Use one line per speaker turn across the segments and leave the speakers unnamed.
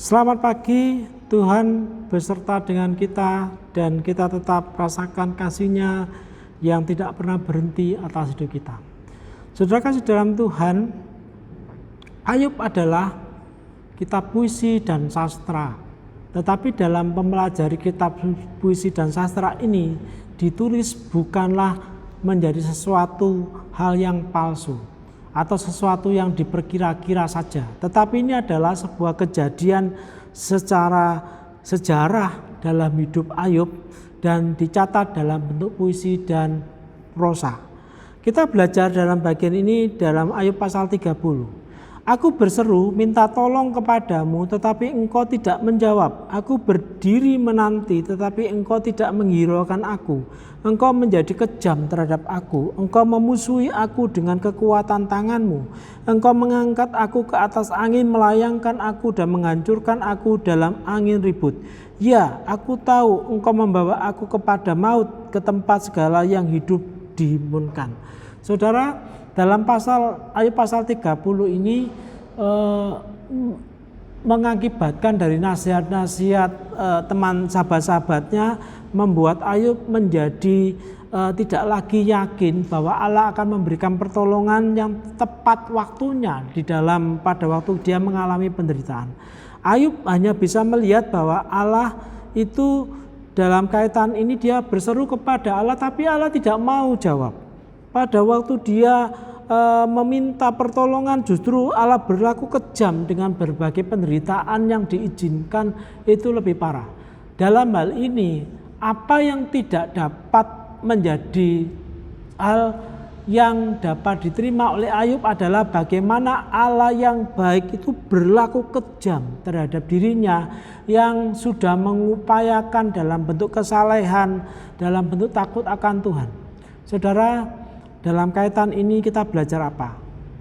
Selamat pagi, Tuhan beserta dengan kita dan kita tetap rasakan kasih-Nya yang tidak pernah berhenti atas hidup kita. Saudara kasih dalam Tuhan, Ayub adalah kitab puisi dan sastra. Tetapi dalam mempelajari kitab puisi dan sastra ini ditulis bukanlah menjadi sesuatu hal yang palsu atau sesuatu yang diperkira-kira saja, tetapi ini adalah sebuah kejadian secara sejarah dalam hidup Ayub dan dicatat dalam bentuk puisi dan prosa. Kita belajar dalam bagian ini dalam Ayub pasal 30. Aku berseru minta tolong kepadamu tetapi engkau tidak menjawab. Aku berdiri menanti tetapi engkau tidak menghiraukan aku. Engkau menjadi kejam terhadap aku. Engkau memusuhi aku dengan kekuatan tanganmu. Engkau mengangkat aku ke atas angin, melayangkan aku dan menghancurkan aku dalam angin ribut. Ya, aku tahu engkau membawa aku kepada maut, ke tempat segala yang hidup dihimpunkan. Saudara, dalam Ayub pasal 30 ini mengakibatkan dari nasihat-nasihat teman sahabat-sahabatnya membuat Ayub menjadi tidak lagi yakin bahwa Allah akan memberikan pertolongan yang tepat waktunya pada waktu dia mengalami penderitaan. Ayub hanya bisa melihat bahwa Allah itu dalam kaitan ini dia berseru kepada Allah, tapi Allah tidak mau jawab. Pada waktu dia meminta pertolongan, justru Allah berlaku kejam dengan berbagai penderitaan yang diizinkan itu lebih parah. Dalam hal ini, apa yang tidak dapat menjadi hal yang dapat diterima oleh Ayub adalah bagaimana Allah yang baik itu berlaku kejam terhadap dirinya yang sudah mengupayakan dalam bentuk kesalehan, dalam bentuk takut akan Tuhan. Saudara, dalam kaitan ini kita belajar apa?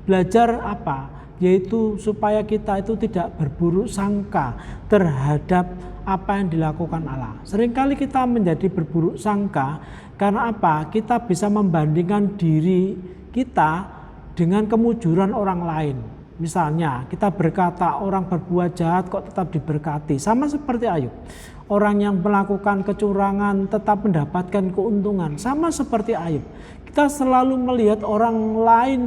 Belajar apa? Yaitu supaya kita itu tidak berburuk sangka terhadap apa yang dilakukan Allah. Seringkali kita menjadi berburuk sangka karena apa? Kita bisa membandingkan diri kita dengan kemujuran orang lain. Misalnya kita berkata orang berbuat jahat kok tetap diberkati. Sama seperti Ayub. Orang yang melakukan kecurangan tetap mendapatkan keuntungan. Sama seperti Ayub. Kita selalu melihat orang lain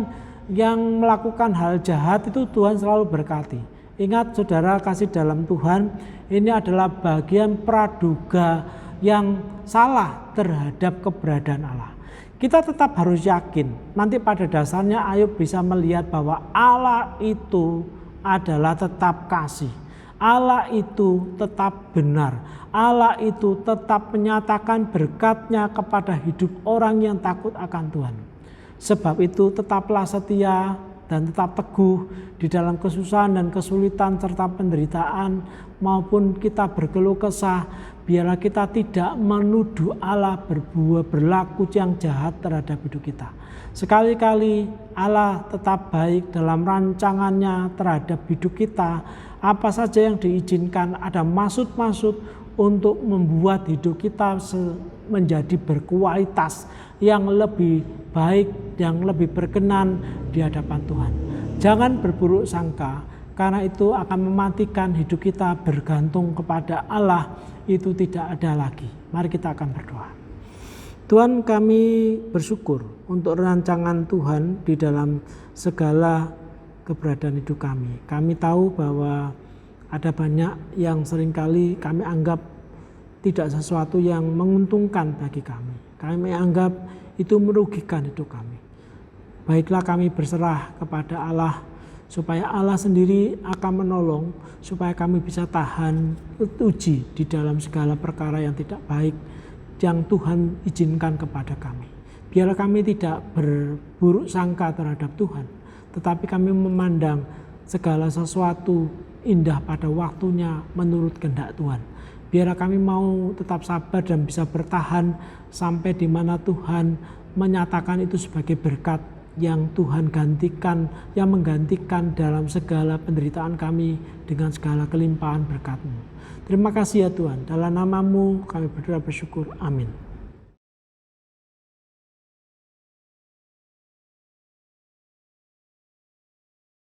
yang melakukan hal jahat itu Tuhan selalu berkati. Ingat saudara kasih dalam Tuhan, ini adalah bagian praduga yang salah terhadap keberadaan Allah. Kita tetap harus yakin, nanti pada dasarnya Ayub bisa melihat bahwa Allah itu adalah tetap kasih. Allah itu tetap benar. Allah itu tetap menyatakan berkat-Nya kepada hidup orang yang takut akan Tuhan. Sebab itu tetaplah setia dan tetap teguh di dalam kesusahan dan kesulitan serta penderitaan maupun kita berkeluh kesah. Biarlah kita tidak menuduh Allah berlaku yang jahat terhadap hidup kita. Sekali-kali Allah tetap baik dalam rancangannya terhadap hidup kita. Apa saja yang diizinkan ada maksud-maksud untuk membuat hidup kita menjadi berkualitas yang lebih baik, yang lebih berkenan di hadapan Tuhan. Jangan berburuk sangka, karena itu akan mematikan hidup kita bergantung kepada Allah, itu tidak ada lagi. Mari kita akan berdoa. Tuhan, kami bersyukur untuk rancangan Tuhan di dalam segala keberadaan hidup kami. Kami tahu bahwa ada banyak yang seringkali kami anggap tidak sesuatu yang menguntungkan bagi kami. Kami anggap itu merugikan hidup kami. Baiklah kami berserah kepada Allah supaya Allah sendiri akan menolong supaya kami bisa tahan uji di dalam segala perkara yang tidak baik yang Tuhan izinkan kepada kami. Biarlah kami tidak berburuk sangka terhadap Tuhan, tetapi kami memandang segala sesuatu indah pada waktunya menurut kehendak Tuhan. Biarlah kami mau tetap sabar dan bisa bertahan sampai di mana Tuhan menyatakan itu sebagai berkat yang Tuhan gantikan, yang menggantikan dalam segala penderitaan kami dengan segala kelimpahan berkat-Mu. Terima kasih ya Tuhan, dalam nama-Mu kami berdoa bersyukur, amin.